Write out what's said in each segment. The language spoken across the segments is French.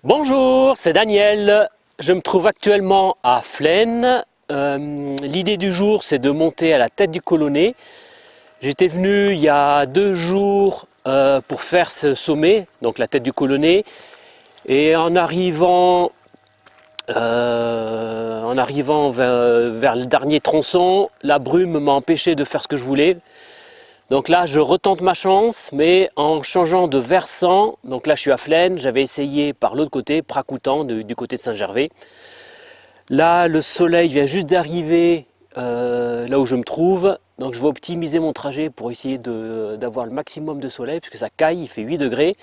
Bonjour, c'est Daniel. Je me trouve actuellement à Flaine. L'idée du jour, c'est de monter à la tête du Colonnet. J'étais venu il y a 2 jours pour faire ce sommet, donc la tête du Colonnet. Et en arrivant vers le dernier tronçon, la brume m'a empêché de faire ce que je voulais. Donc là, je retente ma chance, mais en changeant de versant. Donc là, je suis à Flaine. J'avais essayé par l'autre côté, Pracoutan, du côté de Saint-Gervais. Là, le soleil vient juste d'arriver là où je me trouve. Donc je vais optimiser mon trajet pour essayer d'avoir le maximum de soleil, puisque ça caille, il fait 8 degrés.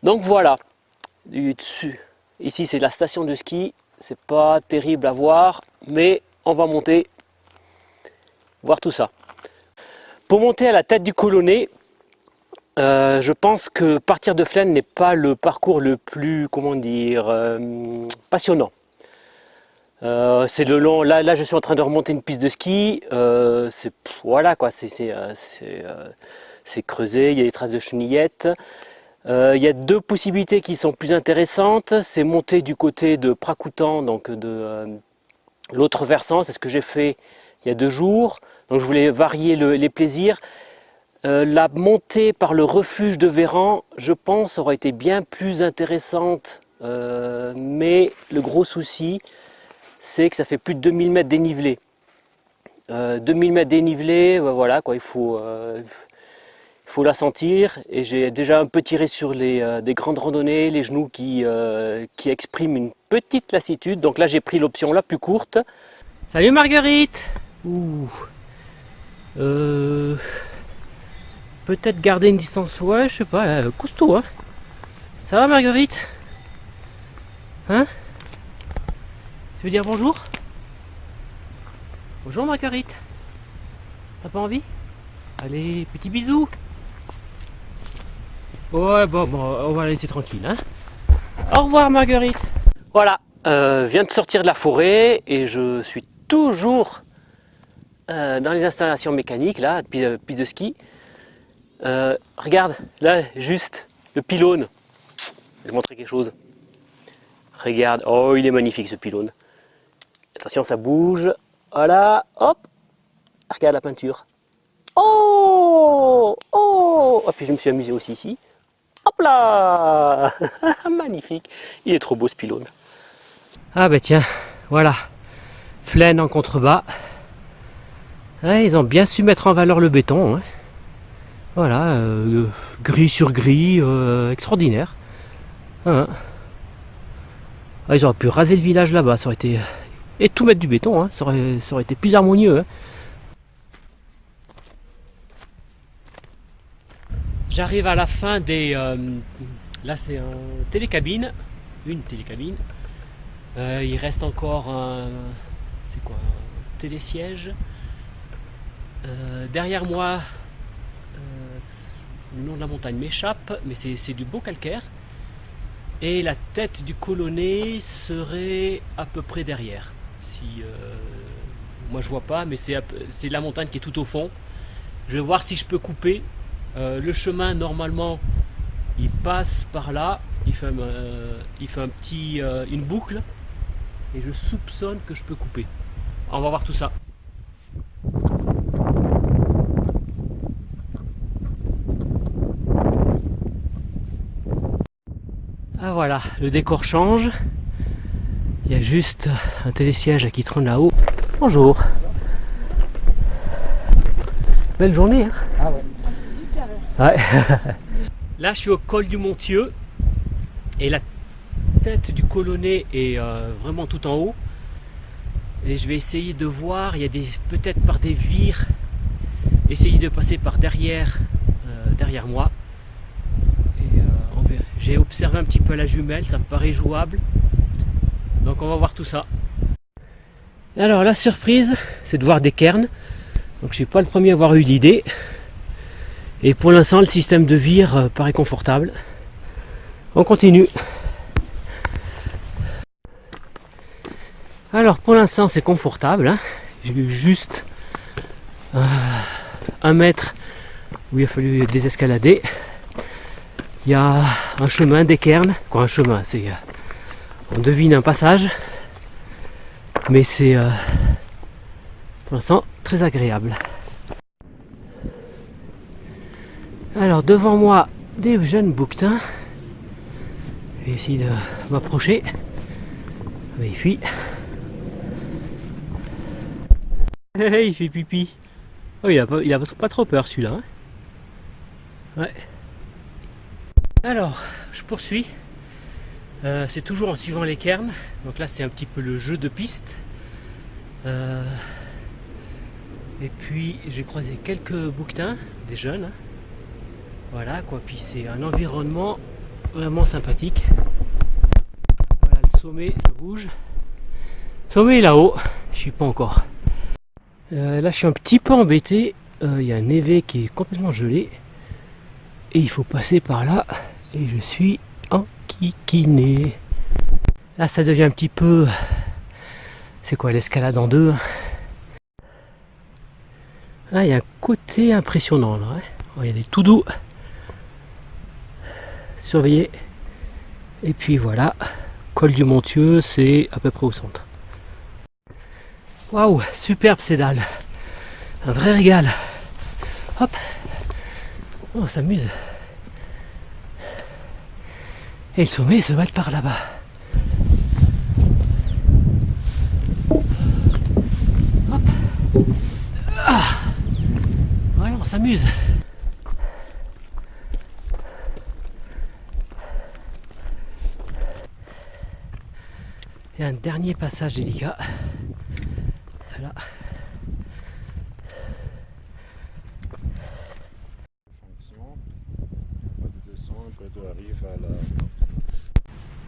Donc voilà. Ici, c'est la station de ski. C'est pas terrible à voir, mais on va monter, voir tout ça. Pour monter à la tête du Colonnet, je pense que partir de Flaine n'est pas le parcours le plus, passionnant. C'est le long. Là, je suis en train de remonter une piste de ski. Voilà quoi, c'est creusé. Il y a des traces de chenillettes. Il y a deux possibilités qui sont plus intéressantes. C'est monter du côté de Pracoutan, donc de l'autre versant. C'est ce que j'ai fait il y a 2 jours. Donc je voulais varier les plaisirs. La montée par le refuge de Véran, je pense, aurait été bien plus intéressante. Mais le gros souci, c'est que ça fait plus de 2000 mètres dénivelé. 2000 mètres dénivelé, voilà quoi, il faut la sentir. Et j'ai déjà un peu tiré sur des grandes randonnées, les genoux qui expriment une petite lassitude. Donc là, j'ai pris l'option la plus courte. Salut Marguerite. Ouh. Peut-être garder une distance, ouais, je sais pas, là, costaud, hein. Ça va Marguerite? Hein? Tu veux dire bonjour? Bonjour Marguerite. T'as pas envie? Allez, petit bisou. Ouais, bon, on va la laisser tranquille, hein. Au revoir Marguerite. Voilà, viens de sortir de la forêt et je suis toujours dans les installations mécaniques, là, piste de ski. Regarde, là, juste, le pylône. Je vais te montrer quelque chose. Regarde, oh, il est magnifique ce pylône. Attention, ça bouge. Voilà, hop. Regarde la peinture. Oh, oh. Et puis je me suis amusé aussi ici. Hop là. Magnifique. Il est trop beau ce pylône. Ah bah tiens, voilà. Flaine en contrebas. Ouais, ils ont bien su mettre en valeur le béton. Hein. Voilà, gris sur gris, extraordinaire. Hein. Ah, ils auraient pu raser le village là-bas, ça aurait été... Et tout mettre du béton, hein. Ça aurait été plus harmonieux. Hein. J'arrive à la fin des... là c'est une télécabine. Il reste encore un... C'est quoi? Un télésiège. Derrière moi, le nom de la montagne m'échappe, mais c'est du beau calcaire. Et la tête du Colonnet serait à peu près derrière. Moi je vois pas, mais c'est la montagne qui est tout au fond. Je vais voir si je peux couper. Le chemin normalement il passe par là, il fait une boucle et je soupçonne que je peux couper. On va voir tout ça. Ah voilà, le décor change. Il y a juste un télésiège qui trône là-haut. Bonjour. Belle journée, hein? Ah ouais. Ouais. Là, je suis au col du Montieu et la tête du Colonnet est vraiment tout en haut. Et je vais essayer de voir, il y a peut-être par des vires, essayer de passer par derrière moi. Et j'ai observé un petit peu la jumelle, ça me paraît jouable. Donc on va voir tout ça. Alors la surprise, c'est de voir des cairns. Donc je suis pas le premier à avoir eu l'idée. Et pour l'instant, le système de vire paraît confortable. On continue. Alors pour l'instant, c'est confortable. Hein. J'ai eu juste 1 mètre où il a fallu désescalader. Il y a un chemin, des cairns. Quoi, un chemin, c'est... on devine un passage. Mais c'est pour l'instant très agréable. Alors devant moi, des jeunes bouquetins. Je vais essayer de m'approcher. Mais il fuit. Il fait pipi. Oh, il a pas trop peur celui-là. Hein, ouais. Alors, je poursuis. C'est toujours en suivant les cairns. Donc là, c'est un petit peu le jeu de piste. Et puis, j'ai croisé quelques bouquetins, des jeunes. Hein. Voilà quoi. Puis c'est un environnement vraiment sympathique. Voilà le sommet, ça bouge. Le sommet est là-haut. Je suis pas encore. Là, je suis un petit peu embêté. Il y a un névé qui est complètement gelé. Et il faut passer par là. Et je suis enquiquiné. Là, ça devient un petit peu... C'est quoi l'escalade en deux? Ah, il y a un côté impressionnant là. Hein. Regardez, tout doux. Surveillez. Et puis voilà. Col du Montieux, c'est à peu près au centre. Waouh, superbe ces dalles. Un vrai régal. Hop. Oh, on s'amuse. Et le sommet, ça va être par là-bas. Hop. Ah. Voilà, on s'amuse. Et un dernier passage délicat. Voilà.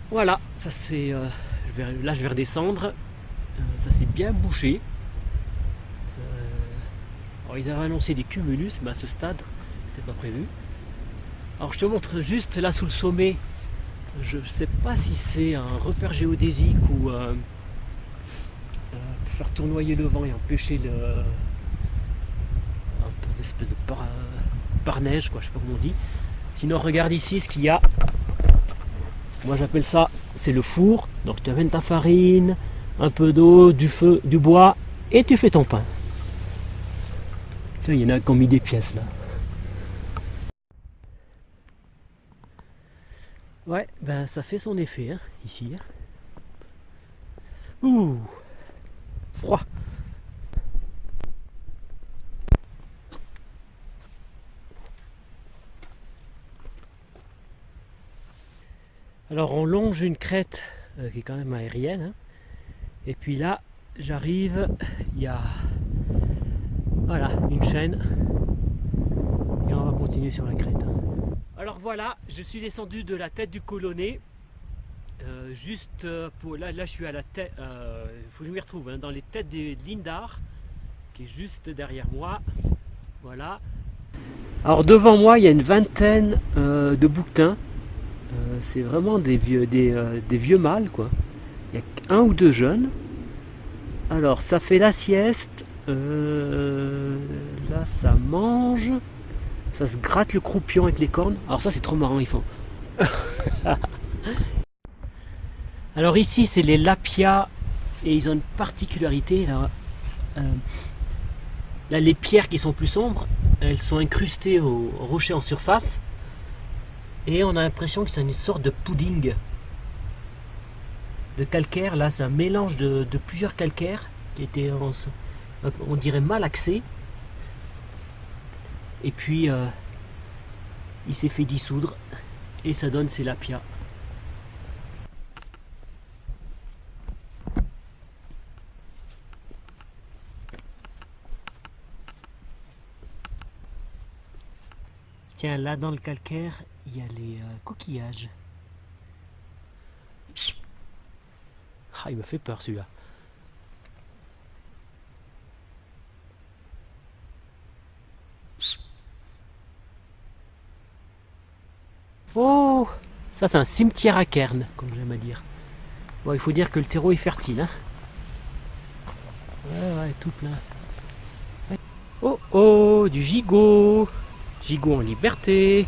Voilà, ça c'est. Là je vais redescendre. Ça c'est bien bouché. Alors ils avaient annoncé des cumulus, mais à ce stade, c'était pas prévu. Alors je te montre juste là sous le sommet. Je ne sais pas si c'est un repère géodésique ou pour faire tournoyer le vent et empêcher un peu d'espèce de par-neige, quoi, je sais pas comment on dit. Sinon regarde ici ce qu'il y a. Moi j'appelle ça, c'est le four. Donc tu amènes ta farine, un peu d'eau, du feu, du bois et tu fais ton pain. Il y en a qui ont mis des pièces là. Ouais, ben ça fait son effet, hein, ici. Hein. Ouh, froid. Alors on longe une crête qui est quand même aérienne. Hein. Et puis là, j'arrive, il y a voilà, une chaîne. Et on va continuer sur la crête. Hein. Alors voilà, je suis descendu de la tête du Colonnet. Juste pour là, je suis à la tête. Il faut que je m'y retrouve hein, dans les têtes de Lindar, qui est juste derrière moi. Voilà. Alors devant moi, il y a une vingtaine de bouquetins. C'est vraiment des vieux mâles quoi. Il y a un ou deux jeunes. Alors ça fait la sieste. Là ça mange. Ça se gratte le croupion avec les cornes. Alors ça c'est trop marrant, ils font. Alors ici c'est les lapias et ils ont une particularité là. Là les pierres qui sont plus sombres, elles sont incrustées au rocher en surface. Et on a l'impression que c'est une sorte de pudding. Le calcaire là c'est un mélange de plusieurs calcaires qui étaient on dirait malaxés. Et puis il s'est fait dissoudre et ça donne ces lapias. Tiens, là dans le calcaire, il y a les coquillages. Ah, il m'a fait peur celui-là. Oh, ça c'est un cimetière à cairns, comme j'aime à dire. Bon, il faut dire que le terreau est fertile. Hein. Ouais, tout plein. Ouais. Oh, oh, du gigot. Gigot en liberté.